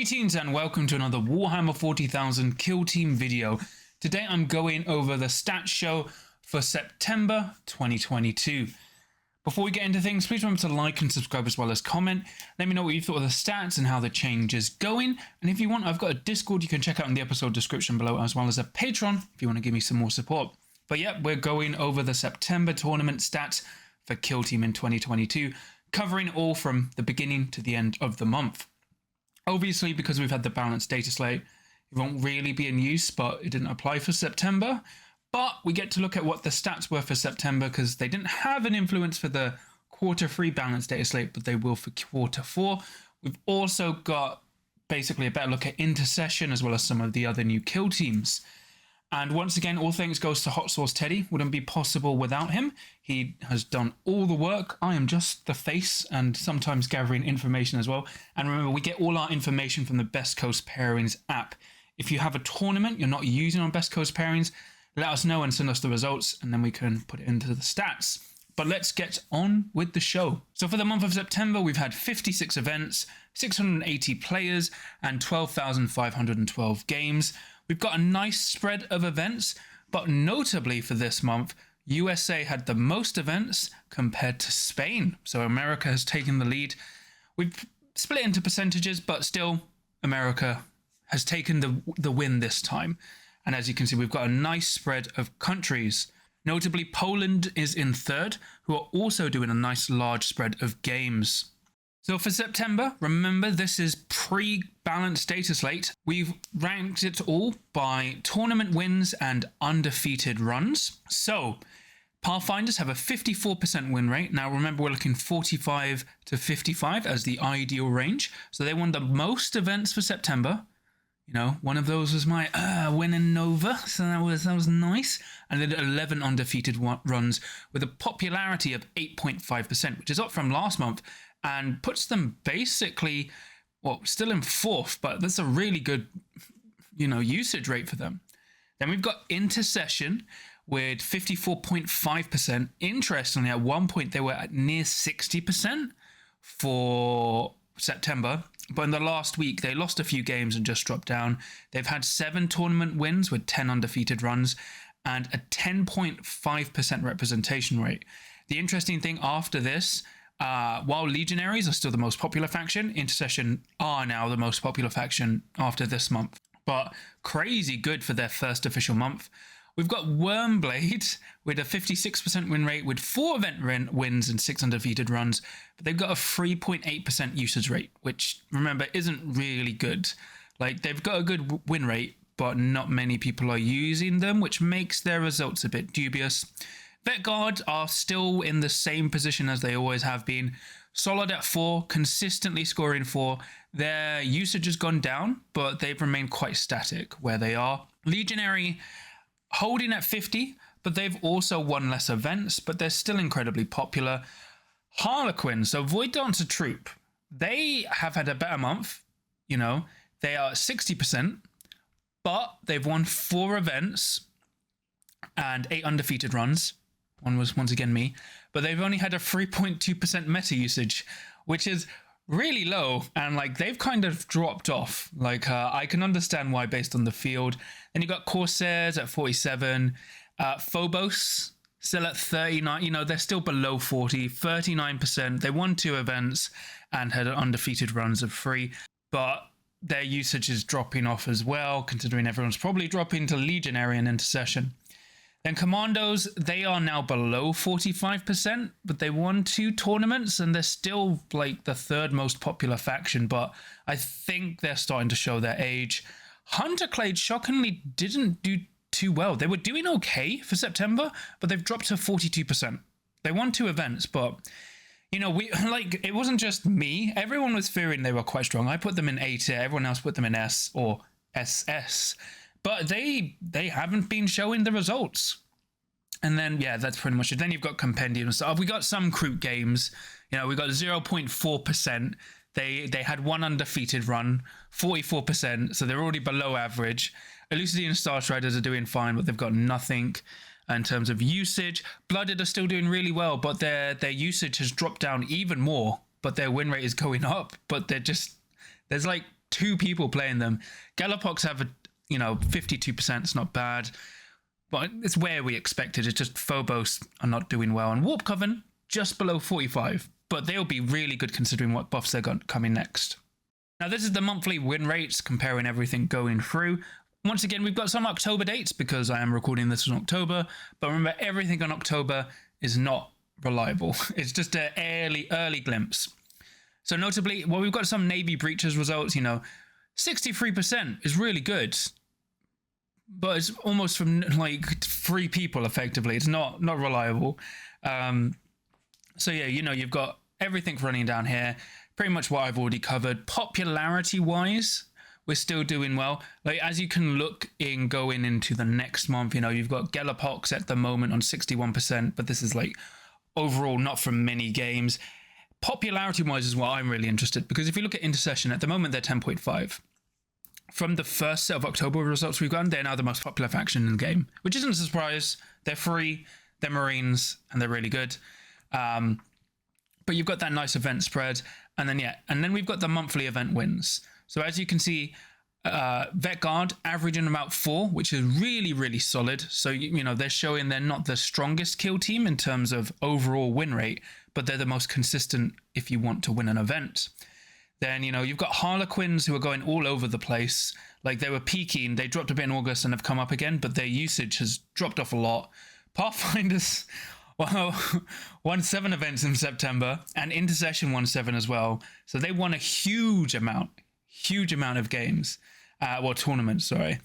Greetings and welcome to another Warhammer 40,000 Kill Team video. Today I'm going over the stats show for September 2022. Before we get into things, please remember to like and subscribe as well as comment. Let me know what you thought of the stats and how the change is going. And if you want, I've got a Discord you can check out in the episode description below, as well as a Patreon if you want to give me some more support. But yeah, we're going over the September tournament stats for Kill Team in 2022, covering all from the beginning to the end of the month. Obviously, because we've had the balanced data slate, it won't really be in use, but it didn't apply for September. But we get to look at what the stats were for September, because they didn't have an influence for the quarter 3 balanced data slate, but they will for quarter 4. We've also got basically a better look at Intercession, as well as some of the other new kill teams. And once again, all thanks goes to Hot Sauce Teddy. Wouldn't be possible without him. He has done all the work. I am just the face and sometimes gathering information as well. And remember, we get all our information from the Best Coast Pairings app. If you have a tournament you're not using on Best Coast Pairings, let us know and send us the results, and then we can put it into the stats. But let's get on with the show. So for the month of September, we've had 56 events, 680 players, and 12,512 games. We've got a nice spread of events, but notably for this month, USA had the most events compared to Spain. So America has taken the lead. We've split into percentages, but still America has taken the win this time. And as you can see, we've got a nice spread of countries. Notably, Poland is in third, who are also doing a nice large spread of games. So for September, remember this is pre-balanced data slate. We've ranked it all by tournament wins and undefeated runs. So Pathfinders have a 54% win rate. Now remember, we're looking 45 to 55 as the ideal range. So they won the most events for September. You know, one of those was my win in Nova, so that was nice. And they did 11 undefeated runs with a popularity of 8.5%, which is up from last month, and puts them basically, well, still in fourth, but that's a really good, usage rate for them. Then we've got Intercession with 54.5%. Interestingly, at one point they were at near 60% for September, but in the last week they lost a few games and just dropped down. They've had 7 tournament wins with 10 undefeated runs and a 10.5% representation rate. The interesting thing after this, while Legionaries are still the most popular faction, Intercession are now the most popular faction after this month. But crazy good for their first official month. We've got Wormblade with a 56% win rate with 4 event wins and 6 undefeated runs. But they've got a 3.8% usage rate, which, remember, isn't really good. Like, they've got a good win rate, but not many people are using them, which makes their results a bit dubious. Vet Guard are still in the same position as they always have been. Solid at 4, consistently scoring 4. Their usage has gone down, but they've remained quite static where they are. Legionary holding at 50, but they've also won less events, but they're still incredibly popular. Harlequin, so Void Dancer Troop, they have had a better month. They are at 60%, but they've won 4 events and 8 undefeated runs. One was once again me, but they've only had a 3.2% meta usage, which is really low, and they've kind of dropped off. I can understand why based on the field. Then you got Corsairs at 47, Phobos still at 39. They're still below 40, 39%. They won 2 events and had undefeated runs of 3, but their usage is dropping off as well, considering everyone's probably dropping to Legionary and Intercession. Then Commandos, they are now below 45%, but they won 2 tournaments and they're still the 3rd most popular faction, but I think they're starting to show their age. Hunterclade shockingly didn't do too well. They were doing okay for September, but they've dropped to 42%. They won 2 events, but it wasn't just me. Everyone was fearing they were quite strong. I put them in A tier, everyone else put them in S or SS. But they haven't been showing the results. And then, yeah, that's pretty much it. Then you've got Compendium and stuff. We got some Croup games. We got 0.4%. They had 1 undefeated run, 44%. So they're already below average. Elucidity and Star Striders are doing fine, but they've got nothing in terms of usage. Blooded are still doing really well, but their usage has dropped down even more. But their win rate is going up. But there's 2 people playing them. Galloppox have a 52%. It's not bad, but it's where we expected. It's just Phobos are not doing well, and Warp Coven just below 45. But they'll be really good considering what buffs they got coming next. Now, this is the monthly win rates, comparing everything going through. Once again, we've got some October dates because I am recording this in October. But remember, everything on October is not reliable. It's just an early glimpse. So notably, well, we've got some Navy breaches results. 63% is really good. But it's almost from like 3 people effectively. It's not reliable. So yeah, you've got everything running down here. Pretty much what I've already covered. Popularity wise, we're still doing well. Like, as you can look in going into the next month, you've got Galloppox at the moment on 61%, but this is like overall not from many games. Popularity wise is what I'm really interested, because if you look at Intercession at the moment, they're 10.5. From the first set of October results we've gotten, they're now the most popular faction in the game, which isn't a surprise. They're free, they're Marines, and they're really good. But you've got that nice event spread, and then we've got the monthly event wins. So as you can see, Vet Guard averaging about 4, which is really, really solid. So, they're showing they're not the strongest kill team in terms of overall win rate, but they're the most consistent if you want to win an event. Then, you've got Harlequins who are going all over the place. Like, they were peaking, they dropped a bit in August and have come up again, but their usage has dropped off a lot. Pathfinders, well, won 7 events in September, and Intercession won 7 as well. So they won a huge amount of games, tournaments, sorry.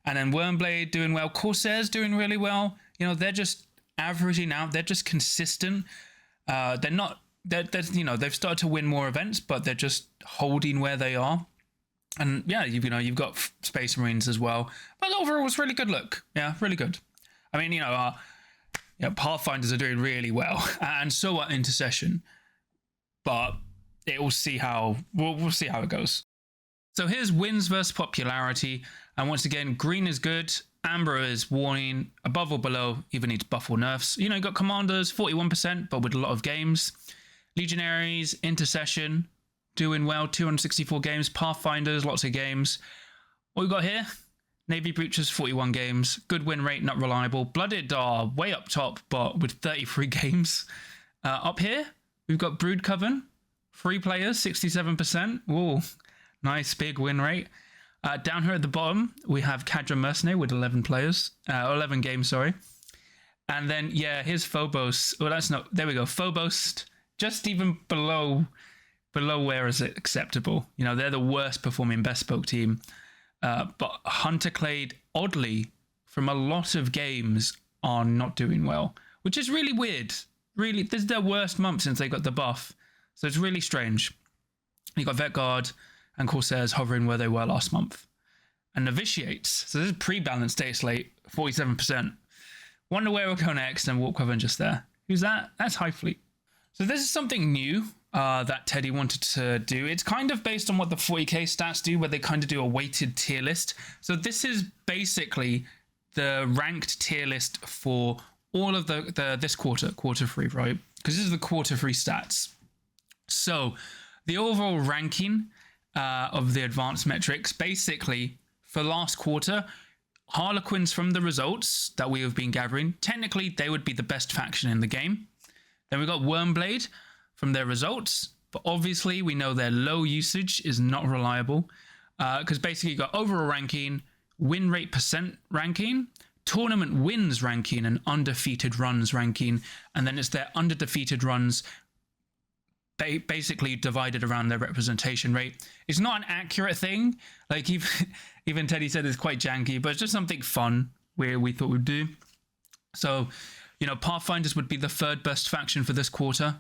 And then Wormblade doing well, Corsairs doing really well. They're just averaging out. They're just consistent. They've started to win more events, but they're just holding where they are. And yeah, you've got Space Marines as well. But overall, it's really good look. Yeah, really good. I mean, Pathfinders are doing really well, and so are Intercession. But we'll see how it goes. So here's wins versus popularity, and once again, green is good, amber is warning, above or below, either needs buff or nerfs. You got Commanders 41%, but with a lot of games. Legionaries, Intercession doing well, 264 games. Pathfinders, lots of games. What we got here? Navy Breaches, 41 games. Good win rate, not reliable. Blooded are way up top, but with 33 games. Up here, we've got Brood Coven, 3 players, 67%. Ooh, nice big win rate. Down here at the bottom, we have Cadre Mercenary with 11 games, sorry. And then, here's Phobos. Well, that's not, there we go. Phobos, just even below where is it acceptable. They're the worst performing bespoke team. But Hunterclade, oddly, from a lot of games, are not doing well, which is really weird. Really, this is their worst month since they got the buff. So it's really strange. You got Vet Guard and Corsairs hovering where they were last month. And Novitiates, so this is pre-balanced data slate, 47%. Wonder where we'll go next, and Warp Coven just there. Who's that? That's High Fleet. So this is something new that Teddy wanted to do. It's kind of based on what the 40k stats do, where they kind of do a weighted tier list. So this is basically the ranked tier list for all of this quarter 3, right? Because this is the quarter 3 stats. So the overall ranking of the advanced metrics, basically for last quarter, Harlequins, from the results that we have been gathering, technically they would be the best faction in the game. Then we got Wormblade from their results, but obviously we know their low usage is not reliable, because basically you got overall ranking, win rate percent ranking, tournament wins ranking, and undefeated runs ranking, and then it's their undefeated runs basically divided around their representation rate. It's not an accurate thing, like even Teddy said it's quite janky, but it's just something fun we thought we'd do. So Pathfinders would be the 3rd best faction for this quarter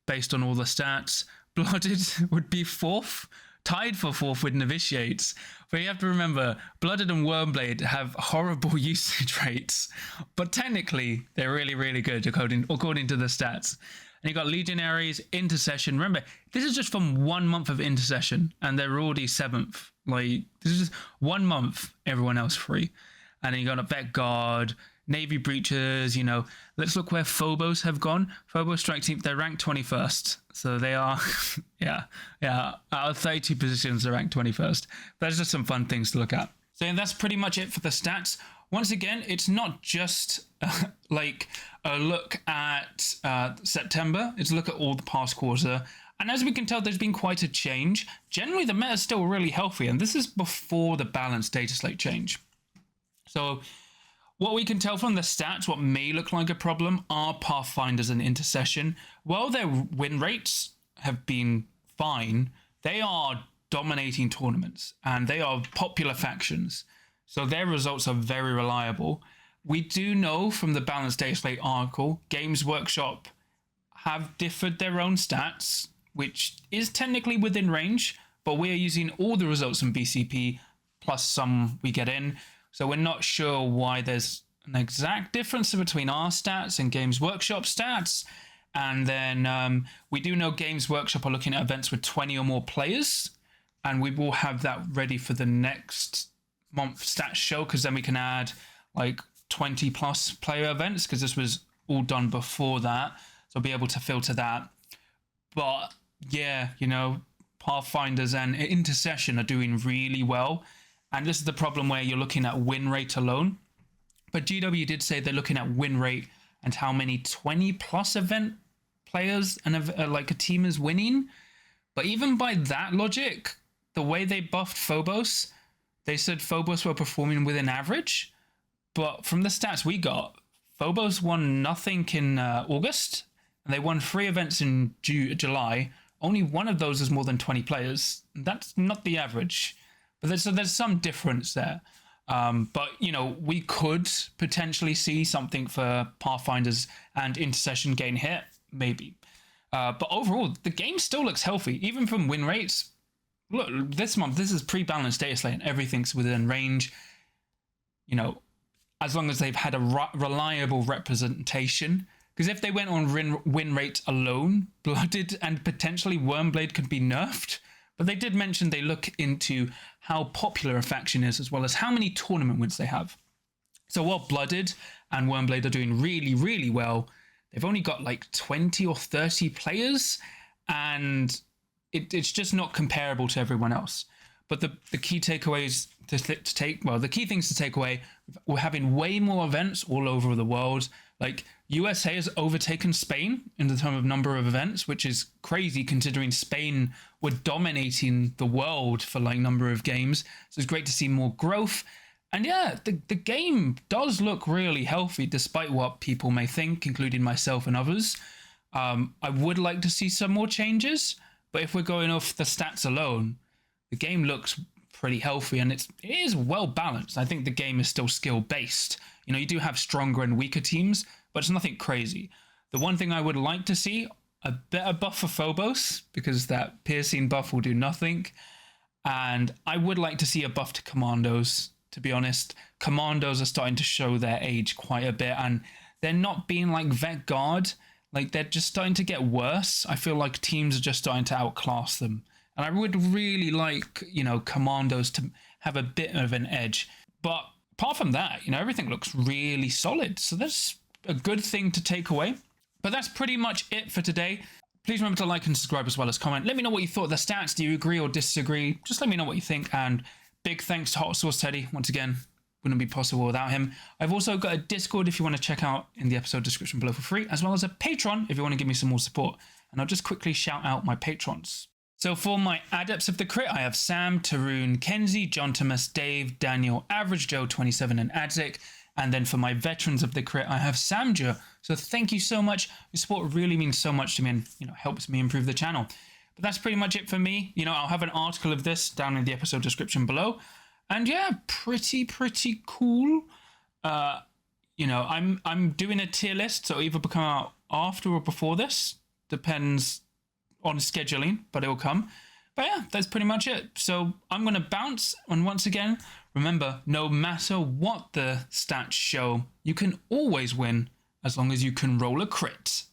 based on all the stats. Blooded would be 4th, tied for 4th with Novitiates. But you have to remember, Blooded and Wormblade have horrible usage rates, but technically they're really, really good according to the stats. And you got Legionaries, Intercession. Remember, this is just from 1 month of Intercession, and they're already 7th. Like, this is just 1 month, everyone else free. And then you got a Vet Guard, Navy breaches, you know. Let's look where Phobos have gone. Phobos strike team, they're ranked 21st. So they are, yeah. Out of 32 positions, they're ranked 21st. There's just some fun things to look at. So that's pretty much it for the stats. Once again, it's not just like a look at September. It's a look at all the past quarter. And as we can tell, there's been quite a change. Generally, the meta is still really healthy. And this is before the balanced data slate change. So what we can tell from the stats, what may look like a problem, are Pathfinders and Intercession. While their win rates have been fine, they are dominating tournaments and they are popular factions. So their results are very reliable. We do know from the Balanced Data Slate article, Games Workshop have differed their own stats, which is technically within range, but we are using all the results from BCP plus some we get in. So we're not sure why there's an exact difference between our stats and Games Workshop stats. And then we do know Games Workshop are looking at events with 20 or more players. And we will have that ready for the next month stats show, because then we can add like 20 plus player events, because this was all done before that. So I'll be able to filter that. But yeah, you know, Pathfinders and Intercession are doing really well. And this is the problem where you're looking at win rate alone. But GW did say they're looking at win rate and how many 20 plus event players and like a team is winning. But even by that logic, the way they buffed Phobos, they said Phobos were performing within average. But from the stats we got, Phobos won nothing in August. And they won 3 events in July. Only one of those is more than 20 players. That's not the average. But there's some difference there. But, you know, we could potentially see something for Pathfinders and Intercession gain hit, maybe. But overall, the game still looks healthy, even from win rates. Look, this month, this is pre-balanced data slate and everything's within range. You know, as long as they've had a reliable representation. Because if they went on win rate alone, Blooded and potentially Wormblade could be nerfed. But they did mention they look into how popular a faction is, as well as how many tournament wins they have. So while Blooded and Wormblade are doing really, really well, they've only got like 20 or 30 players, and it's just not comparable to everyone else. But the key takeaways the key things to take away, we're having way more events all over the world. Like USA has overtaken Spain in the term of number of events, which is crazy considering Spain were dominating the world for like number of games. So it's great to see more growth. And yeah, the game does look really healthy despite what people may think, including myself and others. I would like to see some more changes, but if we're going off the stats alone, the game looks pretty healthy and it is well balanced. I think the game is still skill based. You know, you do have stronger and weaker teams, but it's nothing crazy. The one thing I would like to see, a better buff for Phobos, because that piercing buff will do nothing. And I would like to see a buff to Commandos, to be honest. Commandos are starting to show their age quite a bit, and they're not being like Vet Guard. Like, they're just starting to get worse. I feel like teams are just starting to outclass them. And I would really like, you know, Commandos to have a bit of an edge. But apart from that, you know, everything looks really solid. So that's a good thing to take away. But that's pretty much it for today. Please remember to like and subscribe as well as comment. Let me know what you thought of the stats. Do you agree or disagree? Just let me know what you think. And big thanks to Hot Sauce Teddy. Once again, wouldn't be possible without him. I've also got a Discord if you want to check out in the episode description below for free, as well as a Patreon if you want to give me some more support. And I'll just quickly shout out my patrons. So for my Adepts of the Crit, I have Sam, Tarun, Kenzie, John Thomas, Dave, Daniel, Average Joe 27 and Adzik. And then for my Veterans of the Crit, I have Samja. So thank you so much. Your support really means so much to me and, you know, helps me improve the channel. But that's pretty much it for me. You know, I'll have an article of this down in the episode description below. And yeah, pretty cool. You know, I'm doing a tier list, so it'll either come out after or before this. Depends on scheduling, but it will come. But yeah, that's pretty much it. So I'm going to bounce. And once again, remember, no matter what the stats show, you can always win as long as you can roll a crit.